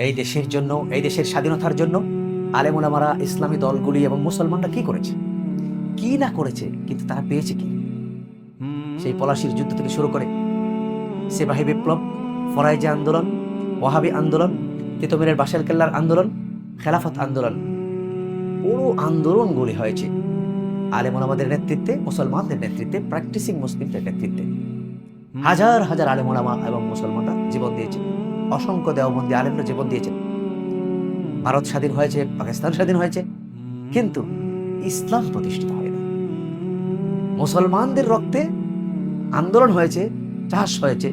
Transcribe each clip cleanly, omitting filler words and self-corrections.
এই দেশের জন্য, এই দেশের স্বাধীনতার জন্য আলেম ওলামারা, ইসলামী দলগুলি এবং মুসলমানরা কি করেছে, কি না করেছে, কিন্তু তারা পেয়েছে কি? সেই পলাশির যুদ্ধ থেকে শুরু করে সিপাহী বিপ্লব, ফরাইজি আন্দোলন, ওয়াহাবি আন্দোলন, তিতুমিরের বাসেল কেল্লার আন্দোলন, খেলাফত আন্দোলন, পুরো আন্দোলনগুলি হয়েছে আলেম ওলামাদের নেতৃত্বে, মুসলমানদের নেতৃত্বে, প্র্যাকটিসিং মুসলিমদের নেতৃত্বে। হাজার হাজার আলেম ওলামা এবং মুসলমানরা জীবন দিয়েছে, অসংখ্য দেওবন্দি আলেমরা জীবন দিয়েছেন। ভারত স্বাধীন হয়েছে, পাকিস্তান স্বাধীন হয়েছে, কিন্তু ইসলাম প্রতিষ্ঠিত হয়নি। মুসলমানদের রক্তে আন্দোলন হয়েছে, চাষ হয়েছে,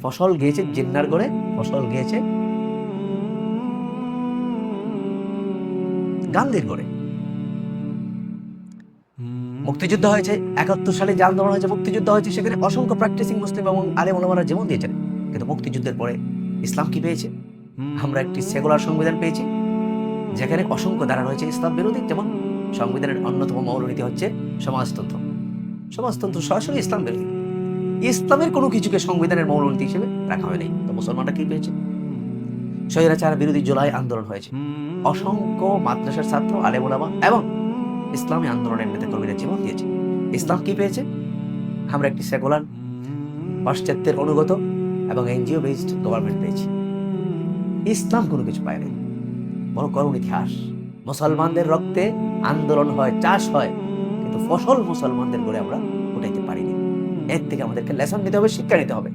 ফসল গিয়েছে জিন্নার গড়ে, ফসল গিয়েছে গান্ধীর গড়ে। মুক্তিযুদ্ধ হয়েছে 71 সালে, যে আন্দোলন হয়েছে, মুক্তিযুদ্ধ হয়েছে, সেখানে অসংখ্য প্র্যাকটিসিং মুসলিম এবং আলেম ওলামারা জীবন দিয়েছেন। কিন্তু মুক্তিযুদ্ধের পরে ইসলাম কি পেয়েছে? আমরা একটি সেকুলার সংবিধান পেয়েছি, যেখানে অসংখ্য ধারা রয়েছে ইসলাম বিরোধী। যেমন সংবিধানের অন্যতম মৌলনীতি হচ্ছে সমাজতন্ত্র। সমাজতন্ত্র সরাসরি ইসলাম বিরোধী। ইসলামের কোনো কিছুকে সংবিধানের মৌলনীতি হিসেবে রাখা হয়নি। তো মুসলমানরা কি পেয়েছে? স্বৈরাচার বিরোধী জুলাই আন্দোলন হয়েছে, অসংখ্য মাদ্রাসার ছাত্র, আলেম ওলামা এবং ইসলামী আন্দোলনের নেতাকর্মীরা জীবন দিয়েছে। ইসলাম কি পেয়েছে? আমরা একটি সেকুলার, পাশ্চাত্যের অনুগত এবং এনজিও বেসড গভর্নমেন্ট পেয়েছি। ইসলাম কোনো কিছু পায়নি। বড় করুণ ইতিহাস। মুসলমানদের রক্তে আন্দোলন হয়, চাষ হয়, কিন্তু ফসল মুসলমানদের গড়ে আমরা উঠাইতে পারিনি। এর থেকে আমাদেরকে লেসন নিতে হবে, শিক্ষা নিতে হবে।